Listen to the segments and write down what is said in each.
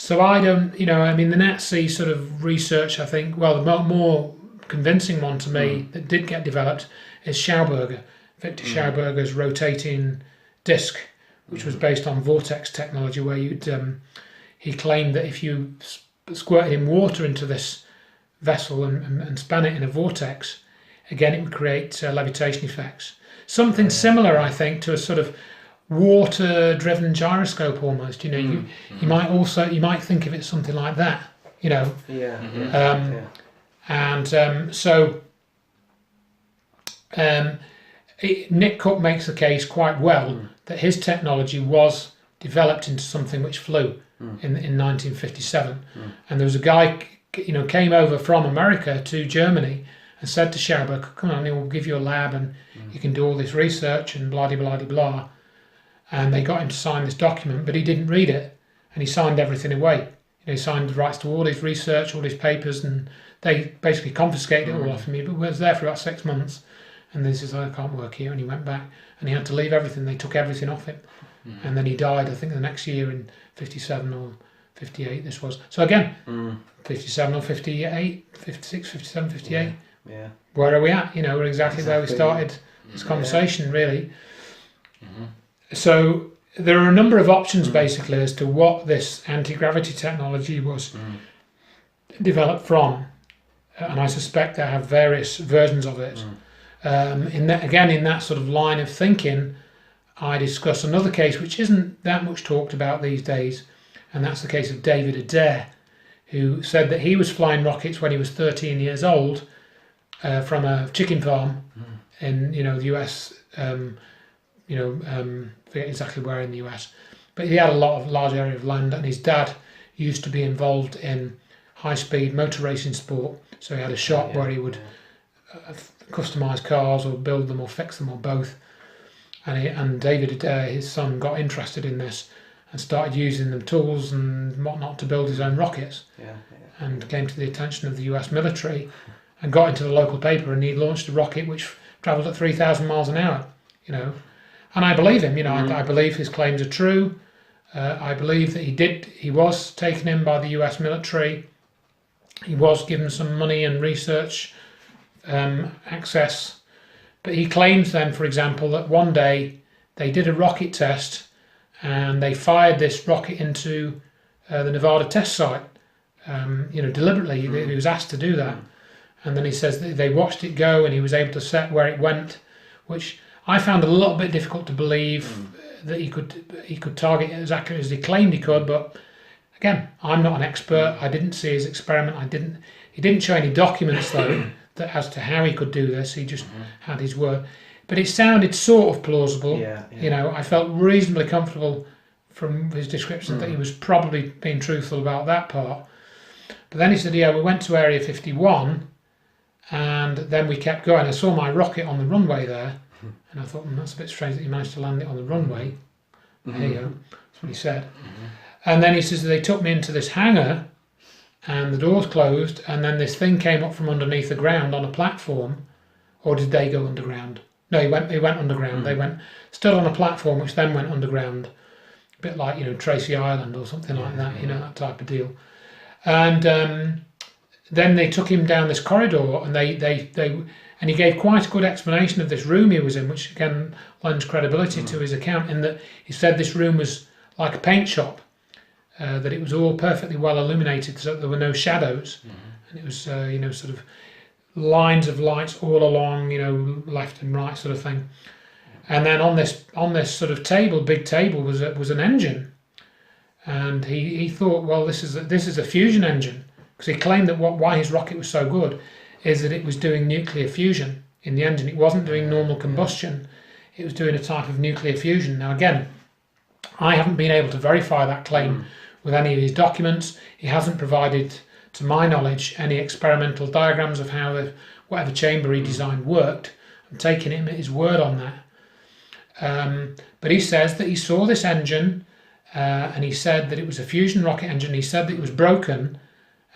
So I don't, I mean, the Nazi sort of research, I think, well, the more convincing one to me that did get developed is Schauberger, Viktor Schauberger's rotating disc, which was based on vortex technology, where he claimed that if you squirted in water into this vessel and span it in a vortex, again, it would create levitation effects. Something similar, I think, to a sort of water-driven gyroscope almost. You might think of it something like that. Nick Cook makes the case quite well that his technology was developed into something which flew in 1957, and there was a guy came over from America to Germany and said to Schauberger, "Come on, we'll give you a lab and you can do all this research and blah blah blah blah." And they got him to sign this document, but he didn't read it, and he signed everything away. He signed the rights to all his research, all his papers, and they basically confiscated it all off of me. But we was there for about 6 months, and then he says, "I can't work here," and he went back, and he had to leave everything. They took everything off him, and then he died, I think, the next year in 57 or 58 this was. So again, 57 or 58, 56, 57, 58. Yeah. Where are we at? We're exactly where we started this conversation, really. So there are a number of options basically as to what this anti-gravity technology was developed from, and I suspect they have various versions of it. In that sort of line of thinking, I discuss another case which isn't that much talked about these days, and that's the case of David Adair, who said that he was flying rockets when he was 13 years old from a chicken farm in the US. Forget exactly where in the US, but he had a large area of land, and his dad used to be involved in high-speed motor racing sport, so he had a shop where he would customise cars or build them or fix them or both, and David Adair, his son, got interested in this and started using the tools and whatnot to build his own rockets, and came to the attention of the US military and got into the local paper, and he launched a rocket which travelled at 3,000 miles an hour, And I believe him, I believe his claims are true. I believe that he was taken in by the US military. He was given some money and research access. But he claims then, for example, that one day they did a rocket test and they fired this rocket into the Nevada test site, deliberately. He was asked to do that. And then he says that they watched it go and he was able to set where it went, which I found a little bit difficult to believe that he could target it as accurate as he claimed he could. But again, I'm not an expert. I didn't see his experiment. He didn't show any documents though that as to how he could do this. He just had his word. But it sounded sort of plausible. I felt reasonably comfortable from his description that he was probably being truthful about that part. But then he said, we went to Area 51, and then we kept going. I saw my rocket on the runway there. And I thought, that's a bit strange that he managed to land it on the runway. There you go. That's what he said. And then he says they took me into this hangar, and the doors closed, and then this thing came up from underneath the ground on a platform. Or did they go underground? No, they went underground. They stood on a platform which then went underground. A bit like, Tracy Island or something like that, that type of deal. And then they took him down this corridor, and and he gave quite a good explanation of this room he was in, which again lends credibility to his account, in that he said this room was like a paint shop, that it was all perfectly well illuminated, so there were no shadows, and it was sort of lines of lights all along, left and right sort of thing. And then on this sort of big table was an engine, and he thought, well, this is a fusion engine, because he claimed that why his rocket was so good is that it was doing nuclear fusion in the engine. It wasn't doing normal combustion. it was doing a type of nuclear fusion. Now again, I haven't been able to verify that claim with any of his documents. He hasn't provided, to my knowledge, any experimental diagrams of how whatever chamber he designed worked. I'm taking him at his word on that. But he says that he saw this engine and he said that it was a fusion rocket engine. He said that it was broken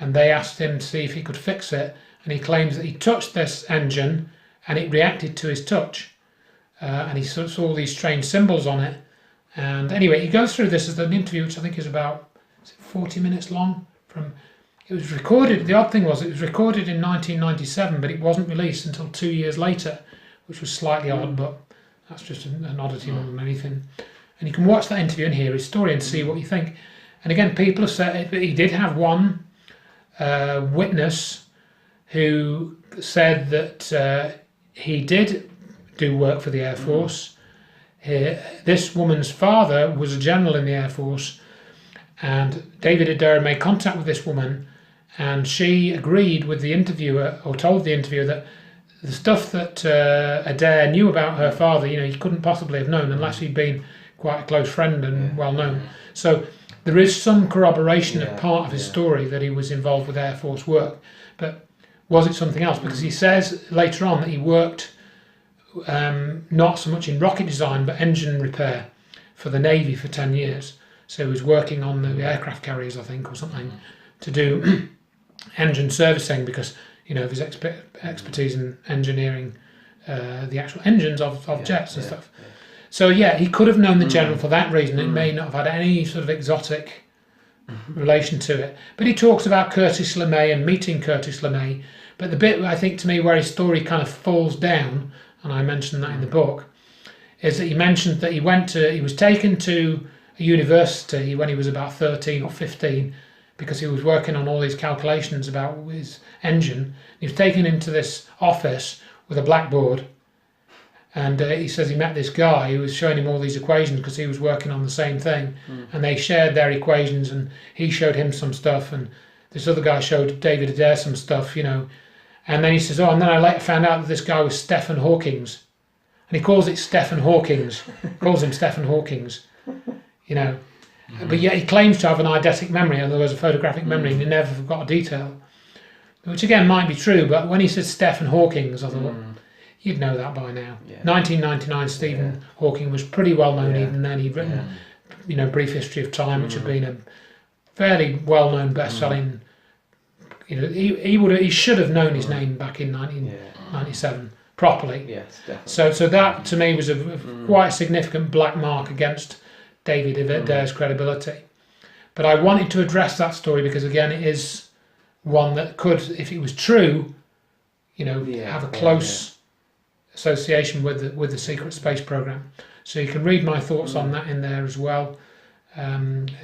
and they asked him to see if he could fix it. And he claims that he touched this engine and it reacted to his touch. And he saw all these strange symbols on it. And anyway, he goes through this as an interview, which I think is about 40 minutes long. It was recorded, the odd thing was, it was recorded in 1997, but it wasn't released until 2 years later, which was slightly odd, but that's just an oddity more than anything. And you can watch that interview and hear his story and see what you think. And again, people have said he did have one witness who said that he did do work for the Air Force. This woman's father was a general in the Air Force, and David Adair made contact with this woman, and she agreed with the interviewer, or told the interviewer, that the stuff that Adair knew about her father, he couldn't possibly have known unless he'd been quite a close friend and well known. So there is some corroboration of part of his story that he was involved with Air Force work. But was it something else? Because he says later on that he worked not so much in rocket design but engine repair for the Navy for 10 years. So he was working on the aircraft carriers, I think, or something, to do engine servicing because of his expertise in engineering the actual engines of jets and stuff. So he could have known the general for that reason. It may not have had any sort of exotic relation to it. But he talks about Curtis LeMay and meeting Curtis LeMay. But the bit, I think, to me, where his story kind of falls down, and I mentioned that in the book, is that he mentioned that he was taken to a university when he was about 13 or 15 because he was working on all these calculations about his engine. He was taken into this office with a blackboard, and he says he met this guy who was showing him all these equations because he was working on the same thing, and they shared their equations, and he showed him some stuff, and this other guy showed David Adair some stuff, and then he says, and then I later found out that this guy was Stephen Hawking's, and he calls it Stephen Hawking's, calls him Stephen Hawking's, But yet he claims to have an eidetic memory, in other words, a photographic memory, and he never forgot a detail. Which again might be true, but when he said Stephen Hawking's, I thought, you'd know that by now. 1999, Stephen Hawking was pretty well known even then. He'd written, Brief History of Time, which had been a fairly well-known best-selling. He should have known his name back in 1997 properly. Yes, definitely. So that to me was a quite a significant black mark against David Adair's credibility. But I wanted to address that story because again it is one that could, if it was true, have a close association with the secret space program. So you can read my thoughts on that in there as well.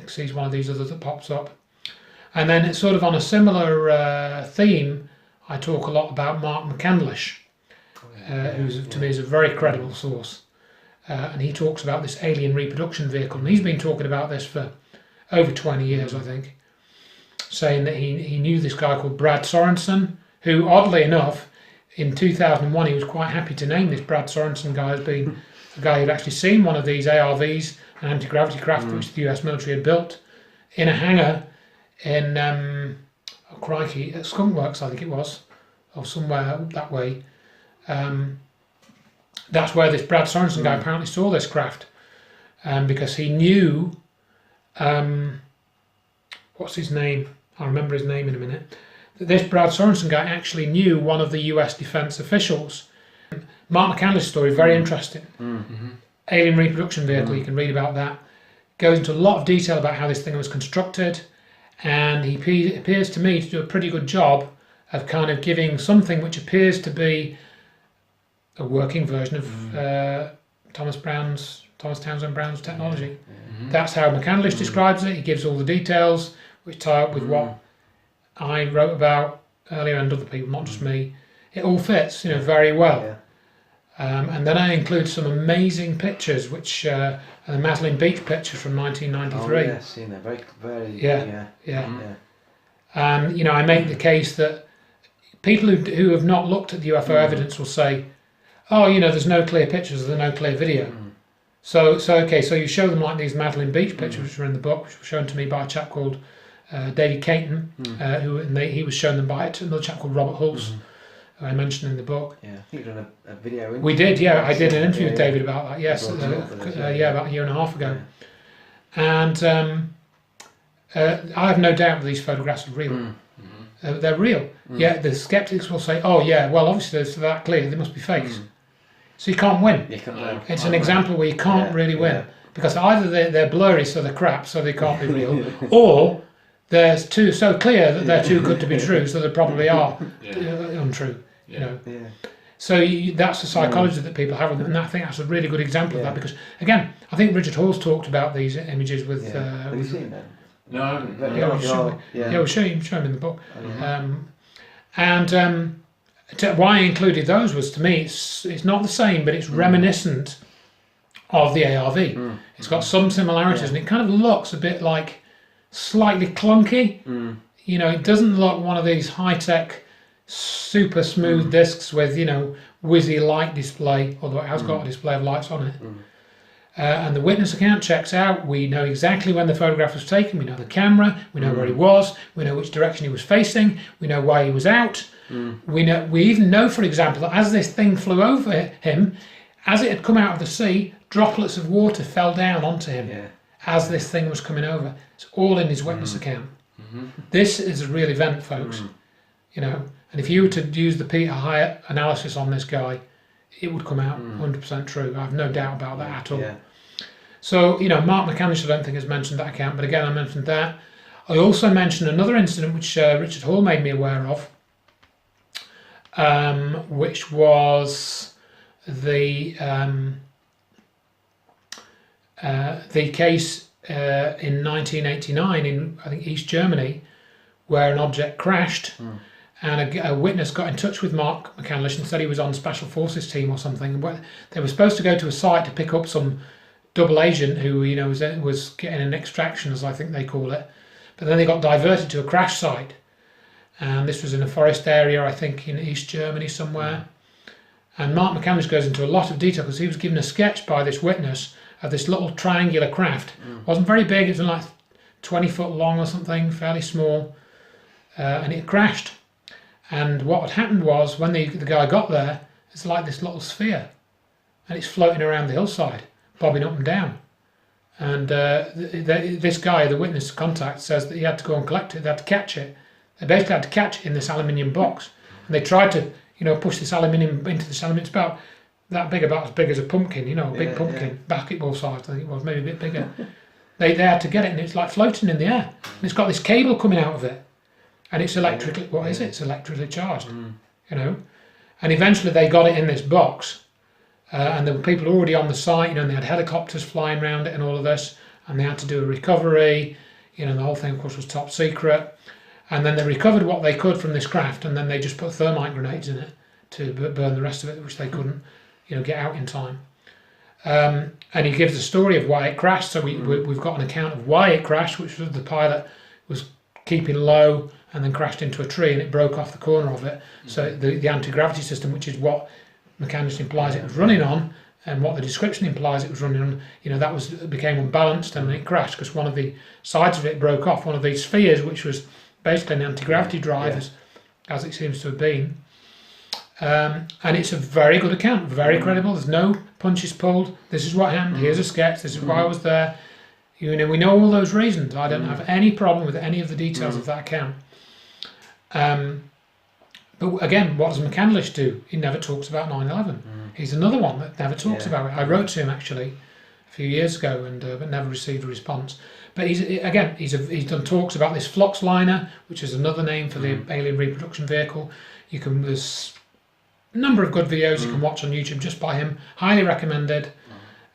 See one of these others that pops up. And then it's sort of on a similar theme, I talk a lot about Mark McCandlish, who to me is a very credible source. And he talks about this alien reproduction vehicle. And he's been talking about this for over 20 years, I think, saying that he knew this guy called Brad Sorensen, who, oddly enough, in 2001, he was quite happy to name this Brad Sorensen guy as being a guy who'd actually seen one of these ARVs, an anti-gravity craft which the US military had built, in a hangar in, at Skunk Works, I think it was, or somewhere that way. That's where this Brad Sorensen guy apparently saw this craft, because he knew, what's his name? I'll remember his name in a minute. This Brad Sorensen guy actually knew one of the US defence officials. Mark McCandlish's story, very interesting. Alien reproduction vehicle, you can read about that. Goes into a lot of detail about how this thing was constructed, and he appears to me to do a pretty good job of kind of giving something which appears to be a working version of Thomas Townsend Brown's technology. That's how McCandlish describes it. He gives all the details which tie up with what I wrote about earlier and other people, not just me. It all fits, very well. And then I include some amazing pictures, which are the Maslin Beach pictures from 1993. Oh yes, seen that. Very. And I make the case that people who have not looked at the UFO evidence will say, oh, there's no clear pictures, there's no clear video. So you show them like these Madeline Beach pictures, which were in the book, which were shown to me by a chap called David Caton, he was shown them by another chap called Robert Hulse, who I mentioned in the book. Yeah, I think you done a video interview. We did, yeah. I did an interview with David about that, yes, about a year and a half ago. Yeah. And I have no doubt that these photographs are real. They're real. Yeah, the skeptics will say, oh yeah, well obviously they're that clear, they must be fakes. So you can't win. It's an example where you can't really win. Because either they're blurry so they're crap, so they can't be real, or they're so clear that they're too good to be true, so they probably are untrue. So that's the psychology that people have, and I think that's a really good example of that. Because again, I think Richard Hall's talked about these images with. Have you seen that? No, I haven't. We'll show him in the book. Why I included those was, to me, it's not the same, but it's reminiscent of the ARV. It's got some similarities, and it kind of looks a bit like slightly clunky. It doesn't look one of these high-tech, super smooth discs with whizzy light display, although it has got a display of lights on it. And the witness account checks out. We know exactly when the photograph was taken. We know the camera. We know where he was. We know which direction he was facing. We know why he was out. We even know, for example, that as this thing flew over him, as it had come out of the sea, droplets of water fell down onto him as this thing was coming over. It's all in his witness account. This is a real event, folks. And if you were to use the Peter Hyatt analysis on this guy, it would come out 100% true. I have no doubt about that at all. So, Mark McCandlish, I don't think has mentioned that account, but again, I mentioned that. I also mentioned another incident which Richard Hall made me aware of, which was the case in 1989 in, I think, East Germany, where an object crashed, and a witness got in touch with Mark McCandlish and said he was on Special Forces team or something. They were supposed to go to a site to pick up some double agent who was getting an extraction, as I think they call it, but then they got diverted to a crash site, and this was in a forest area, I think in East Germany somewhere. And Mark McCandlish goes into a lot of detail because he was given a sketch by this witness of this little triangular craft. Wasn't very big, it was like 20 foot long or something, fairly small, and it crashed. And what had happened was, when the guy got there, it's like this little sphere, and it's floating around the hillside, bobbing up and down. And this guy, the witness contact, says that he had to go and collect it. They had to catch it. They basically had to catch it in this aluminium box, and they tried to, push this aluminium into this aluminium. It's about that big, about as big as a pumpkin, a big pumpkin, basketball size, I think it was, maybe a bit bigger. They had to get it, and it's like floating in the air. And it's got this cable coming out of it, and it's electrically, what is it? It's electrically charged, And eventually they got it in this box, and there were people already on the site, and they had helicopters flying around it and all of this, and they had to do a recovery, the whole thing, of course, was top secret. And then they recovered what they could from this craft, and then they just put thermite grenades in it to burn the rest of it, which they couldn't, get out in time. And he gives the story of why it crashed. So we've got an account of why it crashed, which was the pilot was keeping low and then crashed into a tree, and it broke off the corner of it. So the anti-gravity system, which is what McCandlish implies it was running on, and what the description implies it was running on, that became unbalanced, and it crashed because one of the sides of it broke off, one of these spheres, which was basically an anti-gravity drive, as it seems to have been. And it's a very good account, very credible. There's no punches pulled. This is what happened. Here's a sketch. This is why I was there. We know all those reasons. I don't have any problem with any of the details of that account. But again, what does McCandlish do? He never talks about 9/11. He's another one that never talks about it. I wrote to him actually a few years ago, and but never received a response. But he's done talks about this flux liner, which is another name for the alien reproduction vehicle. There's a number of good videos you can watch on YouTube just by him. Highly recommended.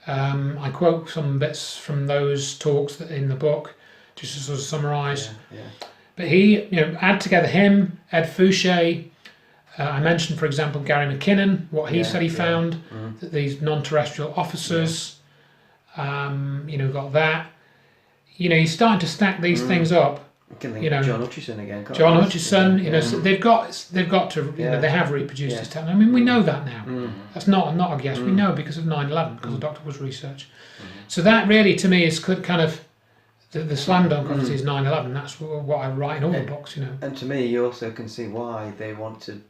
I quote some bits from those talks in the book, just to sort of summarise. But he, add together him, Ed Fouché. I mentioned, for example, Gary McKinnon, what he said he found, that these non-terrestrial officers, got that. He's starting to stack these things up You can think You know, of John Hutchison again. Can't John you? Hutchison, Yeah. you know, so they've got to, you know, they have reproduced this technology. I mean, we know that now. That's not a guess. We know because of 9/11, because the Doctor was research. So that really, to me, is kind of the slam dunk obviously is 9/11. That's what I write in all the books, you know. And to me, you also can see why they want to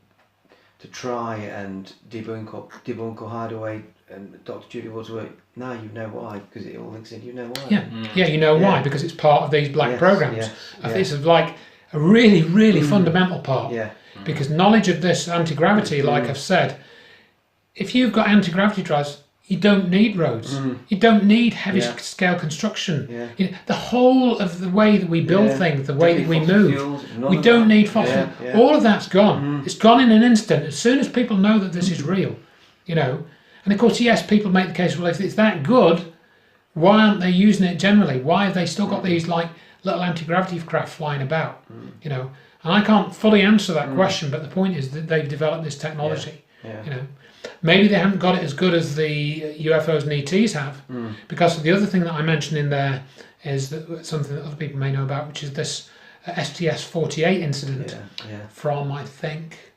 try and debunk or hide away and Dr. Judy Wood's work. Now you know why, because it all links in. You know why. Yeah, you know why, because it's part of these black programs. Yes, This is like a really fundamental part. Yeah. Because knowledge of this anti-gravity, like I've said, if you've got anti-gravity drives, you don't need roads. You don't need heavy scale construction. You know, the whole of the way that we build things, the way that we move, we don't need fossil. All of that's gone. It's gone in an instant. As soon as people know that this is real, you know. And of course, yes, people make the case, well, if it's that good, why aren't they using it generally? Why have they still got these like little anti-gravity craft flying about? You know, and I can't fully answer that question, but the point is that they've developed this technology. You know, maybe they haven't got it as good as the UFOs and ETs have, because the other thing that I mentioned in there is that something that other people may know about, which is this STS-48 incident from, I think,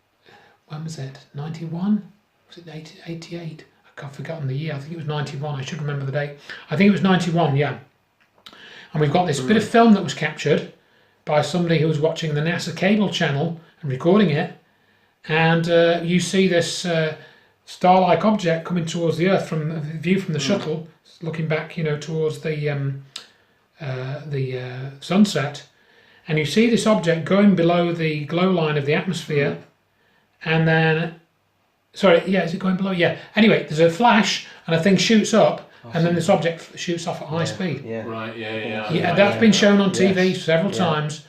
when was it? 91? Was it 88? I've forgotten the year. I think it was 91. I should remember the date. I think it was 91, yeah. And we've got this bit of film that was captured by somebody who was watching the NASA cable channel and recording it. And you see this star-like object coming towards the Earth from a view from the shuttle, looking back, you know, towards the sunset. And you see this object going below the glow line of the atmosphere, and then, sorry, yeah, is it going below? Yeah. Anyway, there's a flash, and a thing shoots up, and then this object shoots off at high speed. Right, Yeah, that's been shown on TV several times.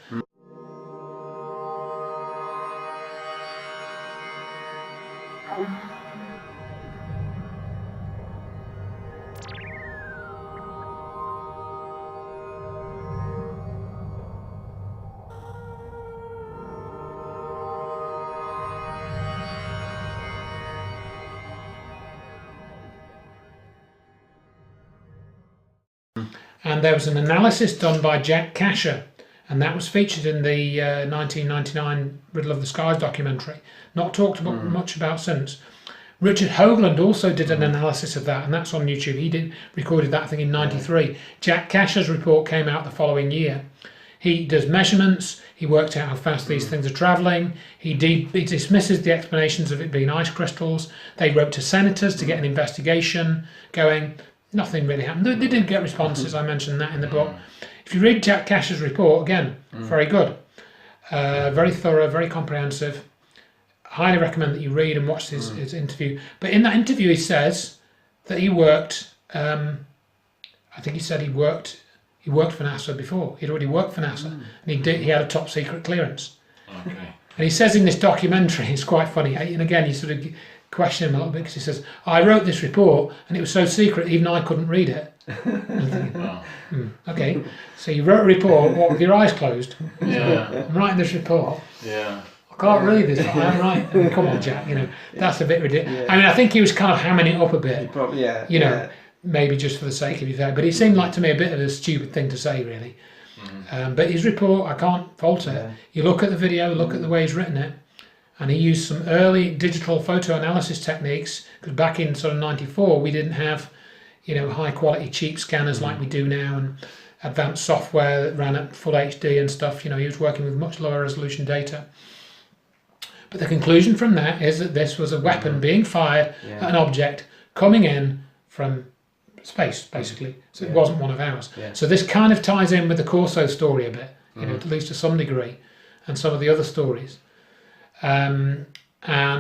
And there was an analysis done by Jack Kasher, and that was featured in the 1999 Riddle of the Skies documentary. Not talked about much about since. Richard Hoagland also did an analysis of that, and that's on YouTube. He recorded that thing in '93. Jack Kasher's report came out the following year. He does measurements. He worked out how fast these things are travelling. He dismisses the explanations of it being ice crystals. They wrote to senators to get an investigation going. Nothing really happened. They did get responses. I mentioned that in the book. If you read Jack Kasher's report, again, very good, very thorough, very comprehensive. Highly recommend that you read and watch his interview. But in that interview, he says that he worked. I think he said he worked for NASA before. He'd already worked for NASA, and he had a top secret clearance. Okay. And he says in this documentary, it's quite funny. And again, you sort of question him a little bit because he says, I wrote this report and it was so secret even I couldn't read it. I'm thinking, okay, so you wrote a report, what, with your eyes closed? I'm writing this report. I can't read this. I'm right. I mean, come on, Jack. You know, that's a bit ridiculous. I mean, I think he was kind of hamming it up a bit. Probably, you know, maybe just for the sake of it. But it seemed like to me a bit of a stupid thing to say, really. But his report, I can't fault it. You look at the video, look at the way he's written it. And he used some early digital photo analysis techniques, because back in sort of '94 we didn't have, you know, high quality cheap scanners like we do now, and advanced software that ran at full HD and stuff. You know, he was working with much lower resolution data. But the conclusion from that is that this was a weapon being fired at an object coming in from space, basically. So it wasn't one of ours. So this kind of ties in with the Corso story a bit, you know, at least to some degree, and some of the other stories. And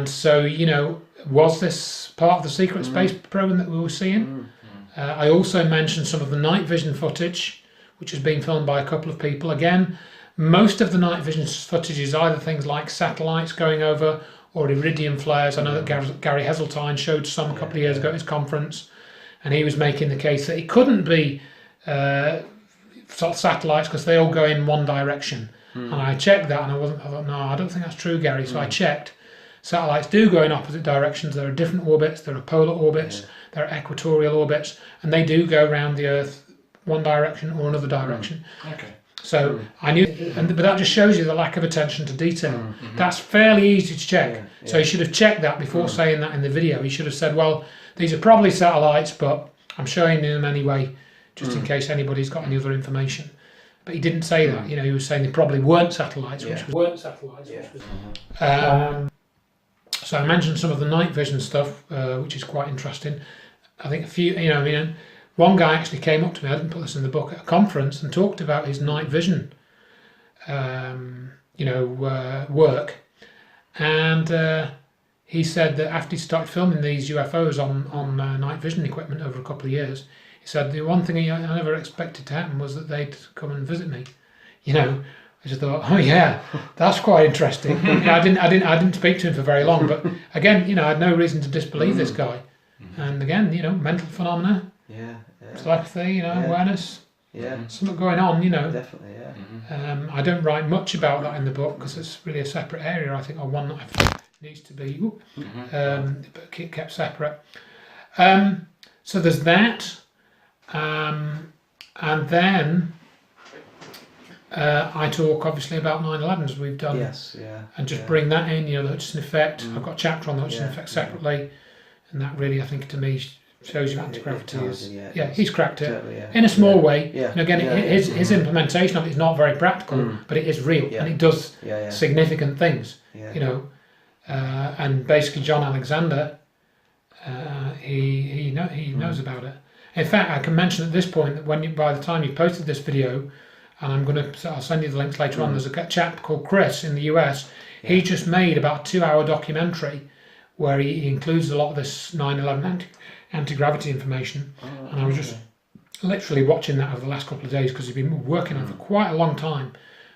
so, you know, was this part of the secret space program that we were seeing? I also mentioned some of the night vision footage, which has been filmed by a couple of people. Again, most of the night vision footage is either things like satellites going over or iridium flares. I know that Gary Heseltine showed some a couple of years ago at his conference, and he was making the case that it couldn't be satellites because they all go in one direction. And I checked that, and I thought, no, I don't think that's true, Gary. So I checked. Satellites do go in opposite directions. There are different orbits. There are polar orbits. There are equatorial orbits, and they do go around the Earth one direction or another direction. So I knew, but that just shows you the lack of attention to detail. That's fairly easy to check. So he should have checked that before saying that in the video. He should have said, well, these are probably satellites, but I'm showing them anyway, just in case anybody's got any other information. But he didn't say that. He was saying they probably weren't satellites, so I mentioned some of the night vision stuff, which is quite interesting. I think a few, one guy actually came up to me, I didn't put this in the book, at a conference and talked about his night vision, work. And he said that after he started filming these UFOs on night vision equipment over a couple of years, he said the one thing I never expected to happen was that they'd come and visit me. I just thought, oh yeah, that's quite interesting. I didn't speak to him for very long, but again, I had no reason to disbelieve this guy. And again, mental phenomena, telepathy, awareness, something going on, Definitely, yeah. I don't write much about that in the book because it's really a separate area, I think, or one that needs to be kept separate. So there's that, and then I talk obviously about 9/11s we've done, and just bring that in, the Hutchison effect. I've got a chapter on the Hutchison effect separately, and that really, I think, to me, shows you anti-gravity is. He's cracked it in a small way. And again, his implementation of it is not very practical, but it is real, and it does significant things. And basically, John Alexander, he knows about it. In fact, I can mention at this point that by the time you posted this video, and I'll send you the links later on. There's a chap called Chris in the US. He just made about a 2-hour documentary where he includes a lot of this 9/11 anti-gravity information. And I was just literally watching that over the last couple of days because he's been working on it for quite a long time,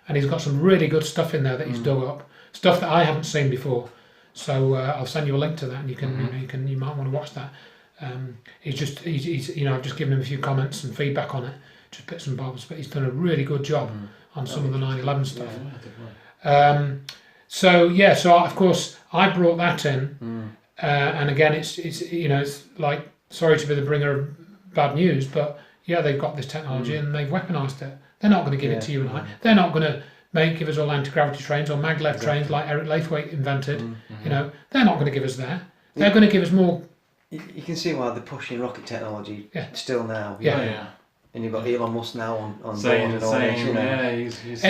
and he's got some really good stuff in there that he's dug up, stuff that I haven't seen before. So I'll send you a link to that, and you might want to watch that. He's I've just given him a few comments and feedback on it, just bits and bobs, but he's done a really good job on some of the 9/11 stuff. So of course I brought that in, and again it's like, sorry to be the bringer of bad news, but they've got this technology and they've weaponized it. They're not going to give it to you and I. They're not going to give us all anti-gravity trains or maglev trains like Eric Laithwaite invented. They're not going to give us that. They're going to give us more. You can see why they're pushing rocket technology still now. And you've got Elon Musk now on board and all this,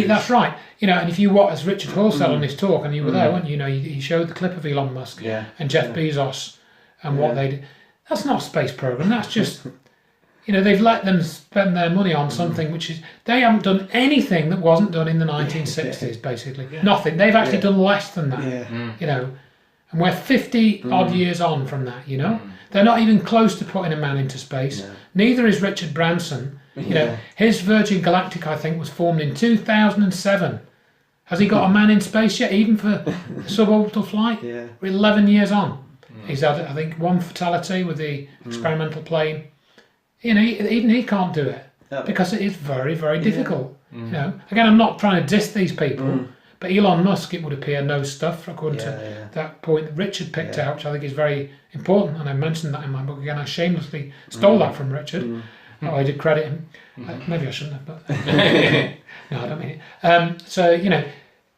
that's right. And if you watch, as Richard Hall said on his talk, and you were there, weren't you? He showed the clip of Elon Musk and Jeff Bezos and what they did. That's not a space program. That's just, they've let them spend their money on something which is, they haven't done anything that wasn't done in the 1960s, basically. Nothing. They've actually done less than that, and we're 50 odd years on from that, They're not even close to putting a man into space. No. Neither is Richard Branson. His Virgin Galactic, I think, was formed in 2007. Has he got a man in space yet, even for suborbital flight? We're 11 years on. He's had, I think, one fatality with the experimental plane. Even he can't do it because it is very, very difficult. Again, I'm not trying to diss these people. But Elon Musk, it would appear, knows stuff according to that point that Richard picked out, which I think is very important, and I mentioned that in my book. Again, I shamelessly stole that from Richard. I did credit him. Maybe I shouldn't have, but no, I don't mean it.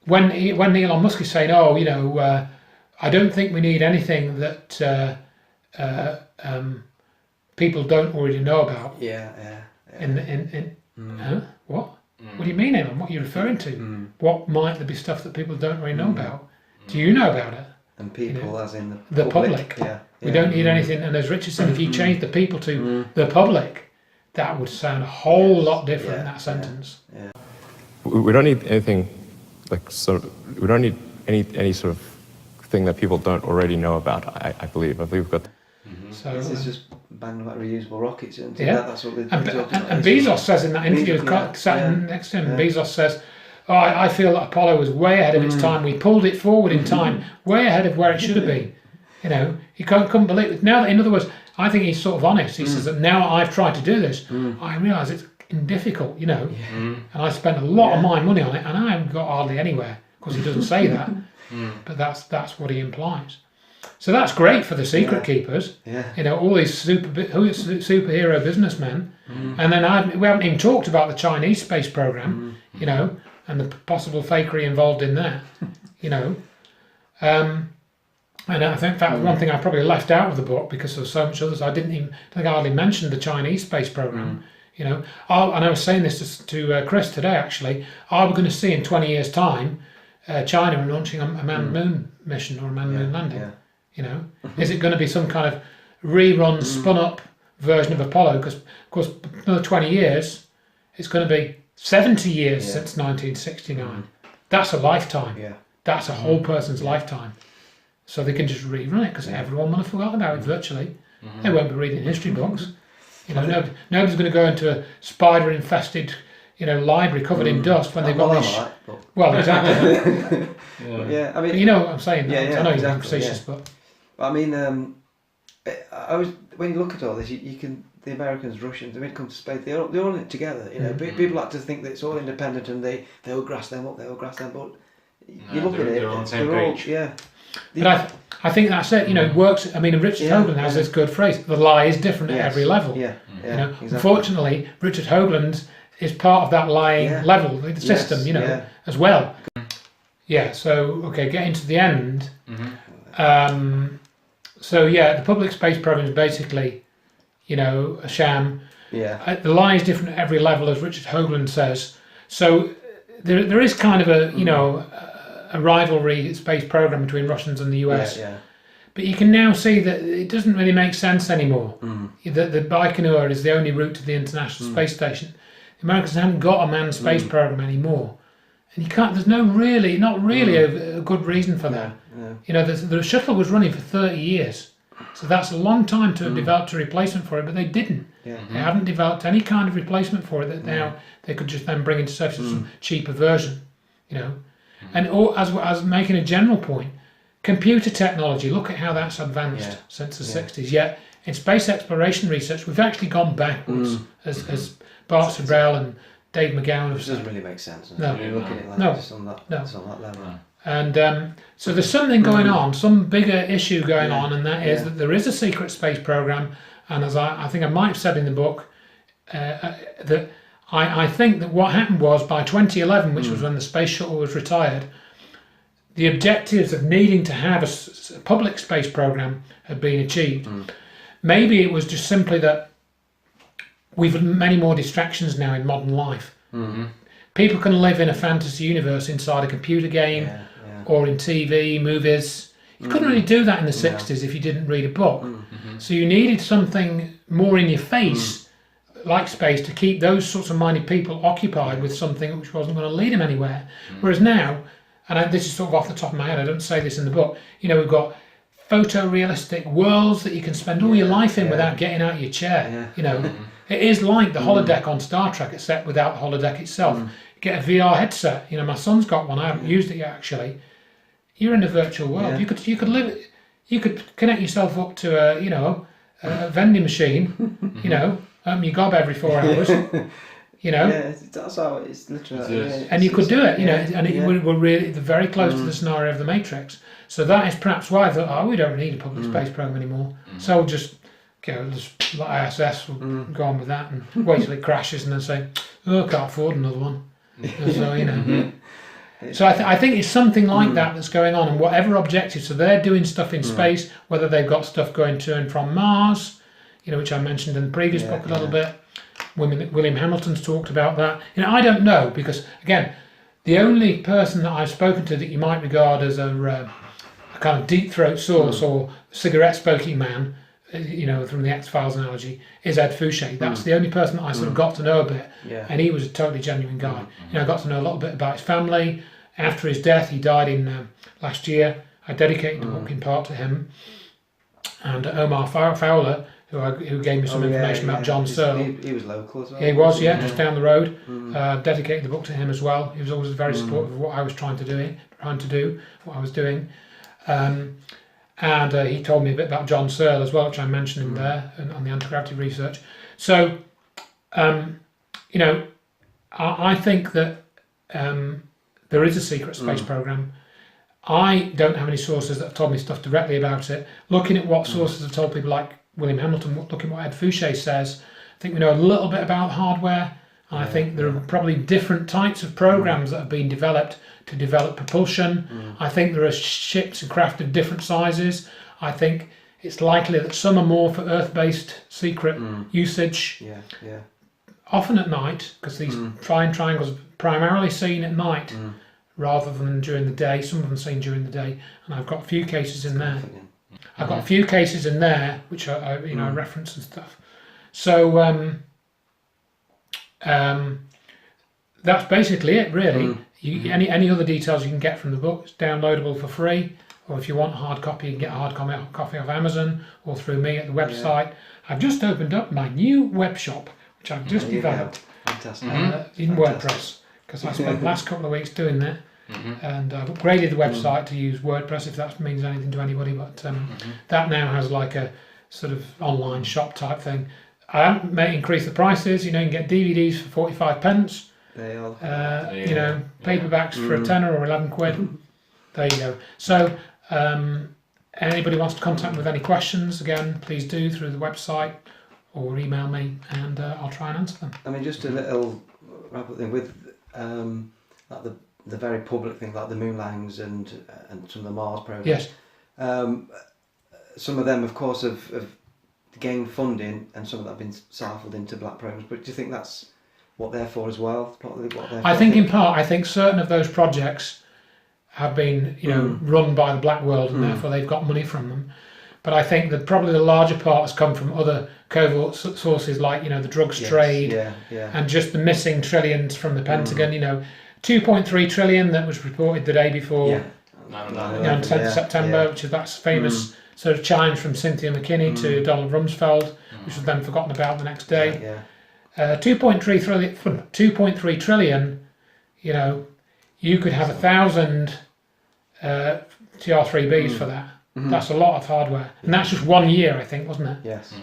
When Elon Musk is saying, I don't think we need anything that people don't already know about. What? What do you mean, Elon? What are you referring to? What might there be stuff that people don't really know about? Do you know about it? And people, as in the public. We don't need anything. And as Richard said, if you change the people to the public, that would sound a whole lot different in that sentence. We don't need anything we don't need any sort of thing that people don't already know about. I believe we've got. So this is just banging about reusable rockets, and that's what they're talking about. And Bezos says in that interview, sat next to him, Bezos says, I feel that Apollo was way ahead of its time. We pulled it forward in time, way ahead of where it should have been. He couldn't believe it. Now, in other words, I think he's sort of honest. He says that now I've tried to do this, I realise it's difficult, and I spent a lot of my money on it, and I haven't got hardly anywhere. Of course, he doesn't say that, but that's what he implies. So that's great for the secret keepers. Yeah. You know, all these superhero businessmen. And then we haven't even talked about the Chinese space program, you know, and the possible fakery involved in that, you know. And I think that was one thing I probably left out of the book because there's so much others. I think I hardly mentioned the Chinese space program. You know, and I was saying this to Chris today actually. Are we going to see in 20 years' time China launching a manned moon mission or a manned moon landing? Yeah. You know, is it going to be some kind of rerun, spun up version of Apollo? Because of course, another 20 years, it's going to be 70 years since 1969. That's a lifetime. Yeah. That's a whole person's lifetime. So they can just rerun it because everyone will have forgotten about it virtually. They won't be reading history books. You know, nobody's going to go into a spider-infested, you know, library covered in dust when they've got this. Well, exactly. Yeah, I mean, But you know what I'm saying. Yeah, I know exactly, you're being facetious, but I mean, when you look at all this, you can. The Americans, Russians, when it comes to space, they're all in it together. You know, people like to think that it's all independent and they'll grass them up, but you look at it, they're on the same page. But I think that's it. You know, it works. I mean, Richard Hoagland has this good phrase: "The lie is different at every level." Yeah, you know, exactly. unfortunately, Richard Hoagland is part of that lying level, the system. You know, as well. Yeah. So okay, getting to the end. So yeah, the public space program is basically, you know, a sham. Yeah. The lie is different at every level, as Richard Hoagland says. So there is kind of a, you know, a rivalry space program between Russians and the US. Yeah. But you can now see that it doesn't really make sense anymore. That the Baikonur is the only route to the International Space Station. The Americans haven't got a manned space program anymore. And you can't, there's not really a good reason for that. No. You know, the shuttle was running for 30 years. So that's a long time to have developed a replacement for it, but they didn't. Yeah. They haven't developed any kind of replacement for it that now they could just then bring into service as a cheaper version, you know. And as making a general point, computer technology, look at how that's advanced since the 60s. Yet in space exploration research, we've actually gone backwards, as Bart Sabrell and Dave McGowan have Which said. doesn't really make sense. No. You're looking at it like No. just on that level. No. And so there's something going on, some bigger issue going on, and that is that there is a secret space program. And as I think I might have said in the book, that I think that what happened was by 2011, which was when the space shuttle was retired, the objectives of needing to have a public space program had been achieved. Maybe it was just simply that we've had many more distractions now in modern life. People can live in a fantasy universe inside a computer game or in TV, movies. You couldn't really do that in the 60s if you didn't read a book. So you needed something more in your face, like space, to keep those sorts of minded people occupied with something which wasn't going to lead them anywhere. Whereas now, and this is sort of off the top of my head, I don't say this in the book, you know, we've got photorealistic worlds that you can spend all your life in without getting out of your chair. You know, it is like the holodeck on Star Trek, except without the holodeck itself. Get a VR headset. You know, my son's got one. I haven't used it yet, actually. You're in the virtual world. You could live. You could connect yourself up to a vending machine. You know, open your gob every 4 hours. You know. Yeah, that's how it's literally. And you could do it. You know, and we're really very close to the scenario of the Matrix. So that is perhaps why I thought, we don't need a public space program anymore. So we'll just, you know, just like ISS, we'll go on with that and wait till it crashes and then say, I can't afford another one. So, you know. So I think it's something like that that's going on, and whatever objective. So they're doing stuff in space, whether they've got stuff going to and from Mars, you know, which I mentioned in the previous book a little bit. William Hamilton's talked about that. You know, I don't know, because again, the only person that I've spoken to that you might regard as a kind of deep throat source or cigarette smoking man, you know, from the X-Files analogy, is Ed Fouché. That's the only person that I sort of got to know a bit, and he was a totally genuine guy. You know, I got to know a little bit about his family. After his death, he died in last year. I dedicated the book in part to him. And Omar Fowler, who gave me some information about John Searle. He was local as well. He was, just down the road. Dedicated the book to him as well. He was always very supportive of what I was trying to do, what I was doing. And he told me a bit about John Searle as well, which I mentioned in there on the anti-gravity research. So, you know, I think that there is a secret space program. I don't have any sources that have told me stuff directly about it. Looking at what sources have told people like William Hamilton, looking at what Ed Fouché says, I think we know a little bit about hardware. And I think there are probably different types of programs that have been developed to develop propulsion. I think there are ships and craft of different sizes. I think it's likely that some are more for Earth-based secret usage. Often at night, because these flying triangles are primarily seen at night rather than during the day. Some of them seen during the day, and I've got a few cases in there. I've got a few cases in there which I reference and stuff. So that's basically it, really. Any other details you can get from the book. It's downloadable for free, or if you want a hard copy, you can get a hard copy off Amazon or through me at the website. I've just opened up my new web shop, which I've just developed in WordPress, because I spent the last couple of weeks doing that. And I've upgraded the website to use WordPress, if that means anything to anybody, but that now has like a sort of online shop type thing. I haven't increased the prices. You can get DVDs for 45 pence. Paperbacks for a tenner or 11 quid. There you go. So anybody wants to contact me with any questions, again, please do through the website or email me, and I'll try and answer them. I mean, just a little wrap up thing with like the very public thing, like the moon landings and some of the Mars programs. Yes. Some of them, of course, have gained funding, and some of that have been siphoned into black programs. But do you think that's what they're for as well? I think in part, I think certain of those projects have been, run by the black world, and therefore they've got money from them. But I think that probably the larger part has come from other covert sources, like the drugs trade, and just the missing trillions from the Pentagon. 2.3 trillion that was reported the day before, on 10th September, which is that's famous sort of challenge from Cynthia McKinney to Donald Rumsfeld, which was then forgotten about the next day. 2.3 trillion. You could have 1,000 TR3Bs for that. That's a lot of hardware, and that's just 1 year, I think, wasn't it? Yes.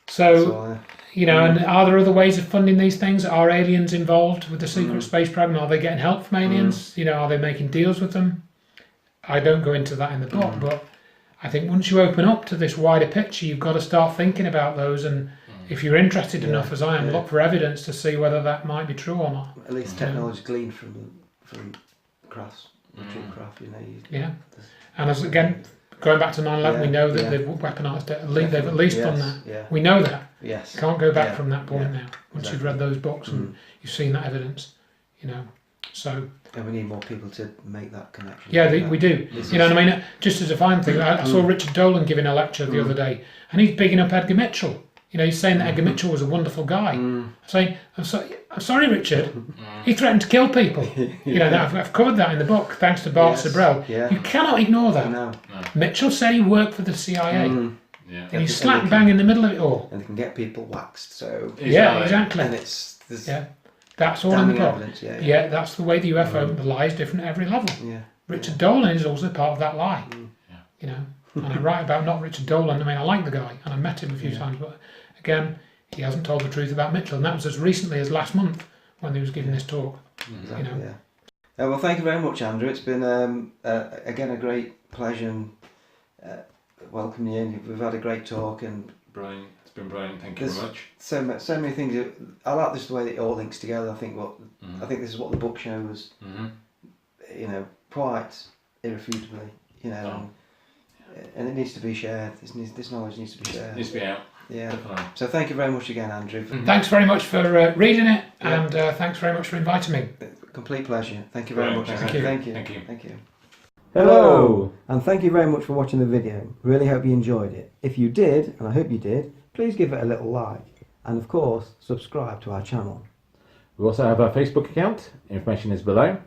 So, and are there other ways of funding these things? Are aliens involved with the secret space program? Are they getting help from aliens? Are they making deals with them? I don't go into that in the book, but I think once you open up to this wider picture, you've got to start thinking about those, and if you're interested enough, as I am, look for evidence to see whether that might be true or not. At least technology gleaned from crafts. And as again, going back to 9/11, we know that they've weaponised it. They've at least done that. We know that. Yes. Can't go back from that point now. Once you've read those books and you've seen that evidence, So. And we need more people to make that connection. Yeah, we do. Just as a fine thing, I saw Richard Dolan giving a lecture the other day, and he's bigging up Edgar Mitchell. He's saying that Edgar Mitchell was a wonderful guy. Saying, I'm sorry, Richard. He threatened to kill people. I've covered that in the book, thanks to Bart Sibrel. You cannot ignore that. No. Mitchell said he worked for the CIA. And he's slap bang in the middle of it all. And they can get people waxed. So exactly. And that's all in the book. Evidence, that's the way the UFO, the lie is different at every level. Richard Dolan is also part of that lie. And I write about not Richard Dolan. I like the guy, and I met him a few times, but again, he hasn't told the truth about Mitchell, and that was as recently as last month when he was giving this talk. Well, thank you very much, Andrew. It's been again a great pleasure and welcoming you in. We've had a great talk, and brilliant. It's been brilliant. Thank you very much. So many things. I like this the way that it all links together. I think I think this is what the book shows. Quite irrefutably. And it needs to be shared. This knowledge needs to be shared. It needs to be out. Yeah. Definitely. So thank you very much again, Andrew. Thanks very much for reading it, and thanks very much for inviting me. Complete pleasure. Thank you very much. Thank you. Hello, and thank you very much for watching the video. Really hope you enjoyed it. If you did, and I hope you did, please give it a little like, and of course subscribe to our channel. We also have our Facebook account. Information is below,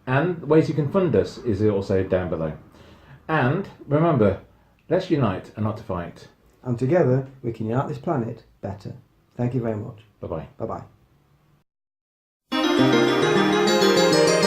and the ways you can fund us is also down below. And remember, let's unite and not to fight. And together we can unite this planet better. Thank you very much. Bye bye. Bye bye.